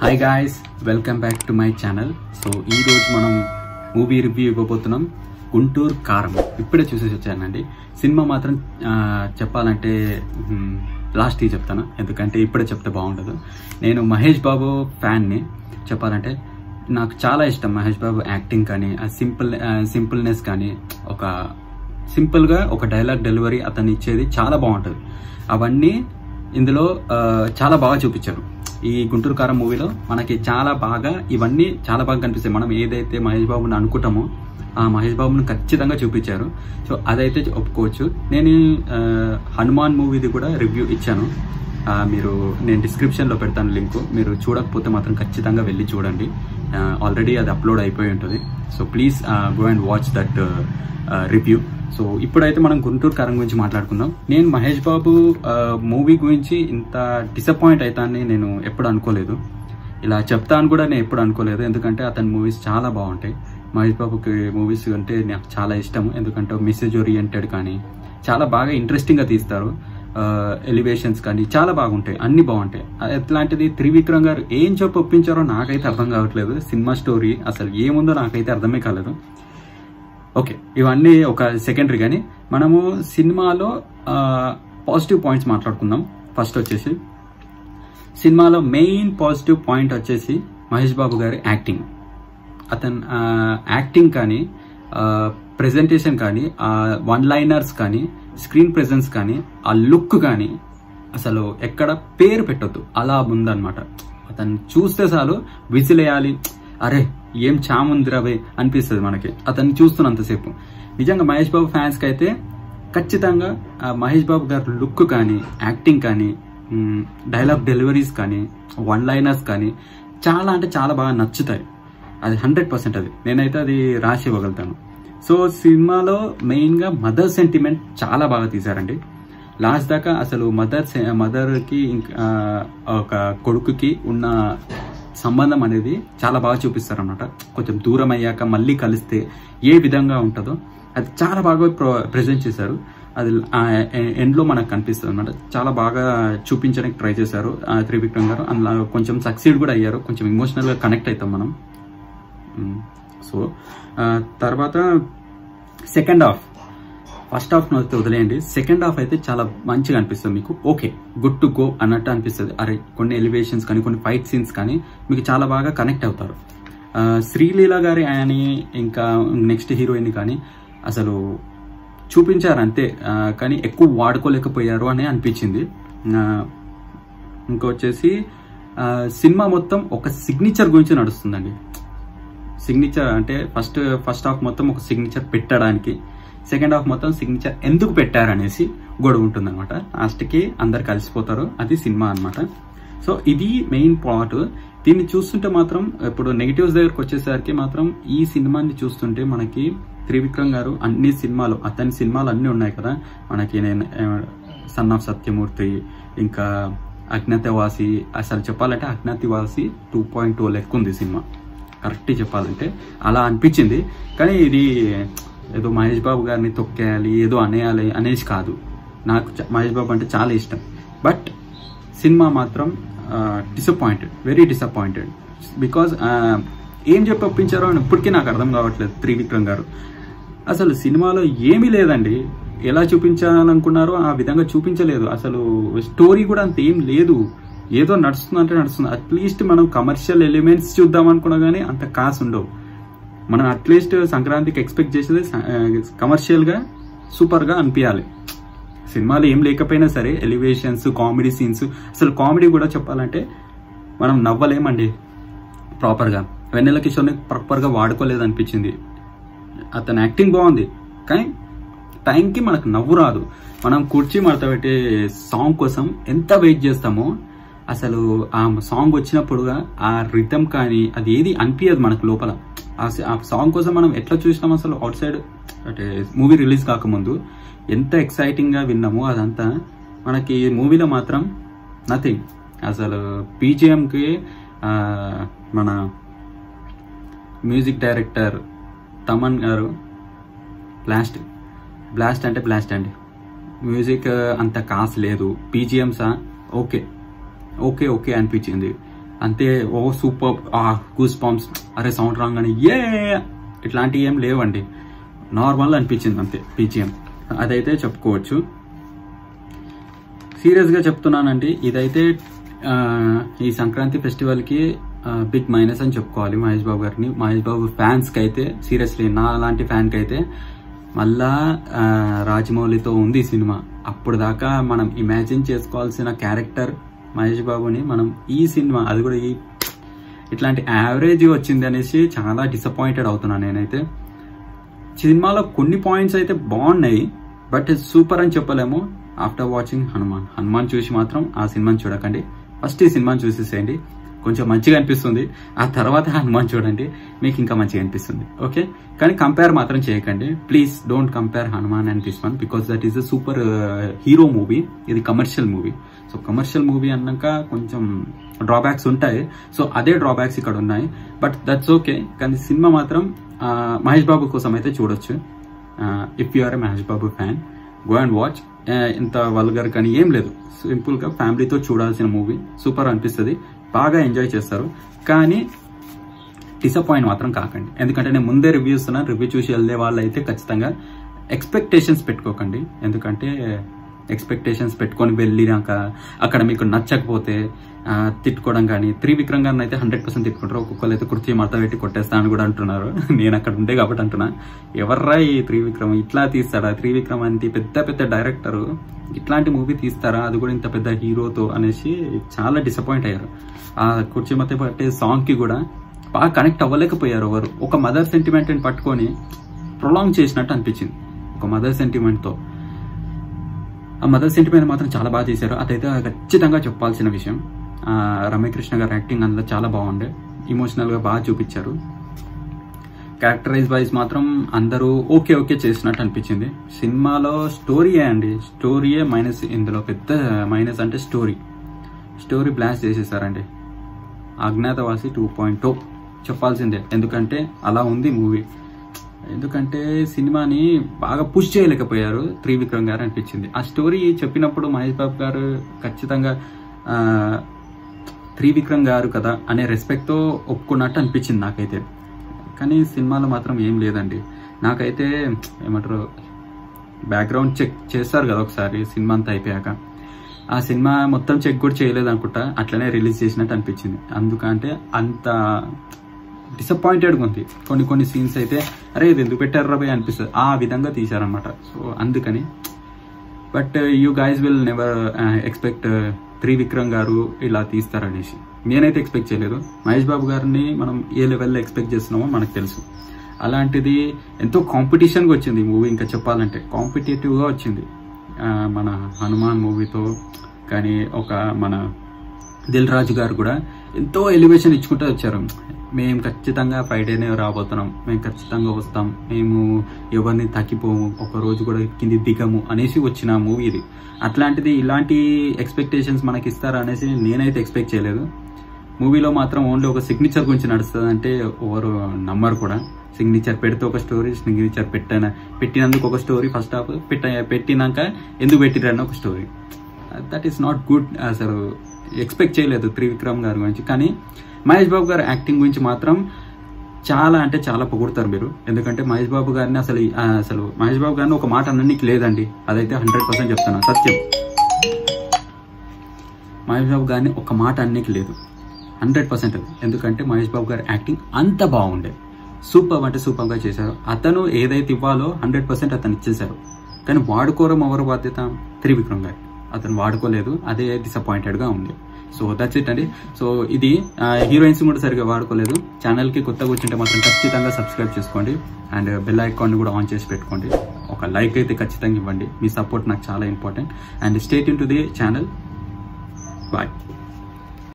Hi guys, welcome back to my channel. So ఈ రోజు మనం మూవీ రివ్యూ ఇవ్వబోతున్నాం. గుంటూరు కారం ఇప్పుడే చూసేసి వచ్చానండి. సినిమా మాత్రం చెప్పాలంటే లాస్ట్ చెప్తాను, ఎందుకంటే ఇప్పుడే చెప్తే బాగుండదు. నేను మహేష్ బాబు ఫ్యాన్ని. చెప్పాలంటే నాకు చాలా ఇష్టం మహేష్ బాబు యాక్టింగ్ కానీ, ఆ సింపుల్నెస్ కానీ, ఒక సింపుల్గా ఒక డైలాగ్ డెలివరీ అతను ఇచ్చేది చాలా బాగుంటుంది. అవన్నీ ఇందులో చాలా బాగా చూపించారు. ఈ గుంటూరు కారం మూవీలో మనకి ఇవన్నీ చాలా బాగా కనిపిస్తాయి. మనం ఏదైతే మహేష్ బాబుని అనుకుంటామో ఆ మహేష్ బాబుని ఖచ్చితంగా చూపించారు. సో అదైతే ఒప్పుకోవచ్చు. నేను హనుమాన్ మూవీది కూడా రివ్యూ ఇచ్చాను. నేను డిస్క్రిప్షన్లో పెడతాను లింక్. మీరు చూడకపోతే మాత్రం ఖచ్చితంగా వెళ్ళి చూడండి. ఆల్రెడీ అది అప్లోడ్ అయిపోయి ఉంటుంది. So please go and watch that review. So ఇప్పుడైతే మనం గుంటూరు కారం గురించి మాట్లాడుకుందాం. నేను మహేష్ బాబు మూవీ గురించి ఇంత డిసప్పాయింట్ అవుతానని నేను ఎప్పుడు అనుకోలేదు. ఇలా చెప్తాను కూడా నేను ఎప్పుడు అనుకోలేదు. ఎందుకంటే అతని మూవీస్ చాలా బాగుంటాయి. మహేష్ బాబుకి మూవీస్ అంటే నాకు చాలా ఇష్టం. ఎందుకంటే మెసేజ్ ఓరియంటెడ్ కానీ చాలా బాగా ఇంట్రెస్టింగ్గా తీస్తారు. ఎలివేషన్స్ కానీ చాలా బాగుంటాయి, అన్ని బాగుంటాయి. ఎట్లాంటిది త్రివిక్రమ్ గారు ఏం చెప్పి ఒప్పించారో నాకైతే అర్థం కావట్లేదు. సినిమా స్టోరీ అసలు ఏముందో నాకైతే అర్థమే కాలేదు. ఓకే, ఇవన్నీ ఒక సెకండరీ. కానీ మనము సినిమాలో పాజిటివ్ పాయింట్స్ మాట్లాడుకుందాం. ఫస్ట్ వచ్చేసి సినిమాలో మెయిన్ పాజిటివ్ పాయింట్ వచ్చేసి మహేష్ బాబు గారి యాక్టింగ్. అతను యాక్టింగ్ కానీ, ప్రెజెంటేషన్ కానీ, వన్ లైనర్స్ కానీ, స్క్రీన్ ప్రెజెన్స్ కానీ, ఆ లుక్ కానీ అసలు ఎక్కడ పేరు పెట్టొద్దు అలా ఉందన్నమాట. అతను చూస్తే చాలు విసిలేయాలి, అరే ఏం చాముందిరావే అనిపిస్తుంది మనకి అతన్ని చూస్తున్నంతసేపు. నిజంగా మహేష్ బాబు ఫ్యాన్స్కి అయితే ఖచ్చితంగా మహేష్ బాబు గారి లుక్ కానీ, యాక్టింగ్ కానీ, డైలాగ్ డెలివరీస్ కానీ, వన్ లైనర్స్ కానీ చాలా అంటే చాలా బాగా నచ్చుతాయి. అది 100% అది నేనైతే అది రాసి ఇవ్వగలుగుతాను. సో సినిమాలో మెయిన్గా మదర్ సెంటిమెంట్ చాలా బాగా తీశారండి. లాస్ట్ దాకా అసలు మదర్కి ఒక కొడుకుకి ఉన్న సంబంధం అనేది చాలా బాగా చూపిస్తారు అన్నమాట. కొంచెం దూరం అయ్యాక మళ్ళీ కలిస్తే ఏ విధంగా ఉంటుందో అది చాలా బాగా ప్రెజెంట్ చేశారు. అది ఎండ్లో మనకు కనిపిస్తుంది అన్నమాట. చాలా బాగా చూపించడానికి ట్రై చేశారు త్రివిక్రమ్ గారు. అందులో కొంచెం సక్సీడ్ కూడా అయ్యారు. కొంచెం ఎమోషనల్గా కనెక్ట్ అవుతాం మనం. సో తర్వాత సెకండ్ హాఫ్, ఫస్ట్ హాఫ్ అయితే వదిలేయండి. సెకండ్ హాఫ్ అయితే చాలా మంచిగా అనిపిస్తుంది మీకు. ఓకే, గుడ్ టు గో అన్నట్టు అనిపిస్తుంది. అరే కొన్ని ఎలివేషన్స్ కానీ, కొన్ని ఫైట్ సీన్స్ కానీ మీకు చాలా బాగా కనెక్ట్ అవుతారు. శ్రీలీల గారి అని ఇంకా నెక్స్ట్ హీరోయిన్ కానీ అసలు చూపించారు అంతే, కానీ ఎక్కువ వాడుకోలేకపోయారు అని అనిపించింది. ఇంకొచ్చేసి సినిమా మొత్తం ఒక సిగ్నేచర్ గురించి నడుస్తుందండి. సిగ్నేచర్ అంటే ఫస్ట్ హాఫ్ మొత్తం ఒక సిగ్నేచర్ పెట్టడానికి, సెకండ్ హాఫ్ మొత్తం సిగ్నేచర్ ఎందుకు పెట్టారనేసి గొడవ ఉంటుంది అనమాట. లాస్ట్కి అందరు కలిసిపోతారు. అది సినిమా అనమాట. సో ఇది మెయిన్ ప్లాట్. దీన్ని చూస్తుంటే మాత్రం ఇప్పుడు నెగిటివ్స్ దగ్గరకు వచ్చేసరికి మాత్రం ఈ సినిమాని చూస్తుంటే మనకి త్రివిక్రమ్ గారు అతని సినిమాలు అన్నీ ఉన్నాయి కదా మనకి. నేను సన్ ఆఫ్ సత్యమూర్తి, ఇంకా అజ్ఞాతవాసి, అసలు చెప్పాలంటే అజ్ఞాతవాసి 2.0 లెక్క ఉంది సినిమా. కరెక్ట్ చెప్పాలంటే అలా అనిపించింది. కానీ ఇది ఏదో మహేష్ బాబు గారిని తొక్కేయాలి, ఏదో అనేయాలి అనేసి కాదు. నాకు మహేష్ బాబు అంటే చాలా ఇష్టం. బట్ సినిమా మాత్రం వెరీ డిసప్పాయింటెడ్. బికాజ్ ఏం చెప్పి ఒప్పించారో అని ఇప్పటికీ నాకు అర్థం కావట్లేదు త్రివిక్రమ్ గారు. అసలు సినిమాలో ఏమీ లేదండి. ఎలా చూపించాలనుకున్నారో ఆ విధంగా చూపించలేదు. అసలు స్టోరీ కూడా అంత ఏం లేదు. ఏదో నడుస్తుందంటే నడుస్తుంది. అట్లీస్ట్ మనం కమర్షియల్ ఎలిమెంట్స్ చూద్దాం అనుకున్నా కానీ అంత కాసు ఉండవు. మనం అట్లీస్ట్ సంక్రాంతికి ఎక్స్పెక్ట్ చేసేది కమర్షియల్గా సూపర్గా అనిపించాలి. సినిమాలో ఏం లేకపోయినా సరే ఎలివేషన్స్, కామెడీ సీన్స్, అసలు కామెడీ కూడా చెప్పాలంటే మనం నవ్వలేమండి ప్రాపర్గా. వెన్నెల కిషోర్ని ప్రాపర్గా వాడుకోలేదు అనిపించింది. అతని యాక్టింగ్ బాగుంది కానీ టైంకి మనకు నవ్వు రాదు. మనం కుర్చీ మడత పెట్టే సాంగ్ కోసం ఎంత వెయిట్ చేస్తామో అసలు ఆ సాంగ్ వచ్చినప్పుడుగా ఆ రిథమ్ కానీ అది ఏది అనిపించదు మనకు లోపల. ఆ సాంగ్ కోసం మనం ఎట్లా చూసినాం అసలు అవుట్ సైడ్ అంటే మూవీ రిలీజ్ కాకముందు ఎంత ఎక్సైటింగ్గా విన్నామో అదంతా మనకి మూవీలో మాత్రం నథింగ్. అసలు పీజీఎంకి మన మ్యూజిక్ డైరెక్టర్ తమన్ గారు బ్లాస్ట్ అండి. మ్యూజిక్ అంత కాస్ లేదు. పీజీఎంసా ఓకే అనిపించింది. అంతే ఓ సూపర్ గూస్ పాంప్స్ అరే సౌండ్ రాగానే ఇట్లాంటివి ఏం లేవండి, నార్మల్ అనిపించింది అంతే బీజిఎం, అదైతే చెప్పుకోవచ్చు. సీరియస్గా చెప్తున్నానండి, ఇదైతే ఈ సంక్రాంతి ఫెస్టివల్కి బిగ్ మైనస్ అని చెప్పుకోవాలి మహేష్ బాబు గారిని. మహేష్ బాబు ఫ్యాన్స్కి అయితే సీరియస్లీ నా లాంటి ఫ్యాన్కి అయితే మళ్ళా రాజమౌళితో ఉంది సినిమా. అప్పుడు దాకా మనం ఇమాజిన్ చేసుకోవాల్సిన క్యారెక్టర్ మహేష్ బాబుని మనం ఈ సినిమా అది కూడా ఇట్లాంటి యావరేజ్ వచ్చింది అనేసి చాలా డిసప్పాయింటెడ్ అవుతున్నాను నేనైతే. సినిమాలో కొన్ని పాయింట్స్ అయితే బాగున్నాయి, బట్ సూపర్ అని చెప్పలేము. ఆఫ్టర్ వాచింగ్ హనుమాన్ చూసి మాత్రం ఆ సినిమాని చూడకండి, ఫస్ట్ ఈ సినిమాని చూసేసేయండి, కొంచెం మంచిగా అనిపిస్తుంది. ఆ తర్వాత హనుమాన్ చూడండి, మీకు ఇంకా మంచిగా అనిపిస్తుంది. ఓకే, కానీ కంపేర్ మాత్రం చేయకండి please. Don't compare Hanuman and this one because that is a super hero movie. ఇది commercial movie. So commercial movie అన్నాక కొంచెం డ్రాబ్యాక్స్ ఉంటాయి. సో అదే డ్రాబ్యాక్స్ ఇక్కడ ఉన్నాయి, బట్ దట్స్ ఓకే. కానీ సినిమా మాత్రం మహేష్ బాబు కోసం అయితే చూడొచ్చు. If you are a Mahesh Babu fan, go and watch. ఇంత వల్గర్ కానీ ఏం లేదు, సింపుల్ గా ఫ్యామిలీతో చూడాల్సిన మూవీ. సూపర్ అనిపిస్తుంది, బాగా ఎంజాయ్ చేస్తారు. కానీ డిసప్పాయింట్ మాత్రం కాకండి, ఎందుకంటే నేను ముందే రివ్యూ ఇస్తున్నాను. రివ్యూ చూసి వెళ్ళే వాళ్ళు అయితే ఖచ్చితంగా ఎక్స్పెక్టేషన్స్ పెట్టుకోకండి. ఎందుకంటే ఎక్స్పెక్టేషన్స్ పెట్టుకొని వెళ్ళినాక అక్కడ మీకు నచ్చకపోతే తిట్టుకోవడం కానీ, త్రివిక్రమ్ గారిని అయితే 100% తిట్టుకుంటారు. ఒక్కొక్కరు అయితే కుర్చీ మడత పెట్టి కొట్టేస్తా అని కూడా అంటున్నారు. నేను అక్కడ ఉండే కాబట్టి అంటున్నా, ఎవర్రా ఈ త్రివిక్రమ్ ఇట్లా తీస్తాడా? త్రివిక్రమ్ అంటే పెద్ద పెద్ద డైరెక్టరు ఇట్లాంటి మూవీ తీస్తారా, అది కూడా ఇంత పెద్ద హీరోతో అనేసి చాలా డిసప్పాయింట్ అయ్యారు. ఆ కుర్చీ మడత పట్టే సాంగ్ కి కూడా బాగా కనెక్ట్ అవ్వలేకపోయారు ఎవరు. ఒక మదర్ సెంటిమెంట్ ని పట్టుకొని ప్రొలాంగ్ చేసినట్టు అనిపించింది. ఒక మదర్ సెంటిమెంట్ తో ఆ మదర్ సెంటిమెంట్ మాత్రం చాలా బాగా తీశారు. అదైతే ఖచ్చితంగా చెప్పాల్సిన విషయం. రమ్యకృష్ణ గారి యాక్టింగ్ అందులో చాలా బాగుండే, ఇమోషనల్ గా బాగా చూపించారు. క్యారెక్టరైజ్ వైజ్ మాత్రం అందరూ ఓకే చేసినట్టు అనిపించింది. సినిమాలో స్టోరీయే అండి, స్టోరీయే మైనస్. ఇందులో పెద్ద మైనస్ అంటే స్టోరీ బ్లాస్ట్ చేసేసారండి. అజ్ఞాతవాసి 2.0 చెప్పాల్సిందే, ఎందుకంటే అలా ఉంది మూవీ. ఎందుకంటే సినిమాని బాగా పుష్ చేయలేకపోయారు త్రివిక్రమ్ గారు అనిపించింది. ఆ స్టోరీ చెప్పినప్పుడు మహేష్ బాబు గారు ఖచ్చితంగా త్రివిక్రమ్ గారు కదా అనే రెస్పెక్ట్ తో ఒప్పుకున్నట్టు అనిపించింది నాకైతే. కానీ సినిమాలో మాత్రం ఏం లేదండి. నాకైతే ఏమంటారు, బ్యాక్గ్రౌండ్ చెక్ చేస్తారు కదా ఒకసారి సినిమా అంతా అయిపోయాక, ఆ సినిమా మొత్తం చెక్ కూడా చేయలేదు అనుకుంటా, అట్లనే రిలీజ్ చేసినట్టు అనిపించింది. అందుకంటే అంత డిసప్పాయింటెడ్గా ఉంది. కొన్ని సీన్స్ అయితే అరే ఇది ఎందుకు పెట్టారు రాబోయ్ అనిపిస్తుంది, ఆ విధంగా తీశారనమాట. సో అందుకని, but you guys will never expect Trivikram గారు ఇలా తీస్తారనేసి. నేనైతే ఎక్స్పెక్ట్ చేయలేదు. మహేష్ బాబు గారిని మనం ఏ లెవెల్లో ఎక్స్పెక్ట్ చేస్తున్నామో మనకు తెలుసు. అలాంటిది ఎంతో కాంపిటీషన్గా వచ్చింది మూవీ. ఇంకా చెప్పాలంటే కాంపిటేటివ్గా వచ్చింది మన హనుమాన్ మూవీతో. కానీ మన దిల్ రాజు గారు కూడా ఎంతో ఎలివేషన్ ఇచ్చుకుంటూ వచ్చారు. మేము ఖచ్చితంగా ఫ్రైడేనే రాబోతున్నాం, మేము ఖచ్చితంగా వస్తాం, మేము ఎవరిని తగ్గిపోము, ఒక రోజు కూడా కింది దిగము అనేసి వచ్చిన మూవీ ఇది. అట్లాంటిది ఇలాంటి ఎక్స్పెక్టేషన్స్ మనకి ఇస్తారా అనేసి నేనైతే ఎక్స్పెక్ట్ చేయలేదు. మూవీలో మాత్రం ఓన్లీ ఒక సిగ్నేచర్ గురించి నడుస్తుంది అంటే ఎవరు నమ్మరు కూడా. సిగ్నేచర్ పెడితే ఒక స్టోరీ, సిగ్నేచర్ పెట్టినందుకు ఒక స్టోరీ, ఫస్ట్ హాఫ్ పెట్టినాక ఎందుకు పెట్టిరన్న ఒక story. That is not good. అసలు ఎక్స్పెక్ట్ చేయలేదు త్రివిక్రమ్ గారి గురించి. కానీ మహేష్ బాబు గారి యాక్టింగ్ గురించి మాత్రం చాలా అంటే చాలా పొగుడతారు మీరు. ఎందుకంటే మహేష్ బాబు గారిని అసలు మహేష్ బాబు గారిని ఒక మాట అనడానికి లేదండి, అదైతే 100% చెప్తున్నాను, సత్యం. మహేష్ బాబు గారిని ఒక మాట అనడానికి లేదు, 100%. ఎందుకంటే మహేష్ బాబు గారి యాక్టింగ్ అంత బాగుండే, సూపర్ అంటే సూపర్గా చేశారు. అతను ఏదైతే ఇవ్వాలో 100% అతను ఇచ్చేశారు. కానీ వాడుకోవడం ఎవరు బాధ్యత? త్రివిక్రమ్ గారు. అతను వాడుకోలేదు, అదే డిసప్పాయింటెడ్గా ఉంది. సో దట్స్ ఇట్ అండి. సో ఇది హీరోయిన్స్ కూడా సరిగా వాడుకోలేదు. ఛానల్కి కొత్తగా వచ్చింటే మాత్రం ఖచ్చితంగా సబ్స్క్రైబ్ చేసుకోండి అండ్ బెల్ ఐకాన్ కూడా ఆన్ చేసి పెట్టుకోండి. ఒక లైక్ అయితే ఖచ్చితంగా ఇవ్వండి, మీ సపోర్ట్ నాకు చాలా important. And stay tune to the channel. Bye.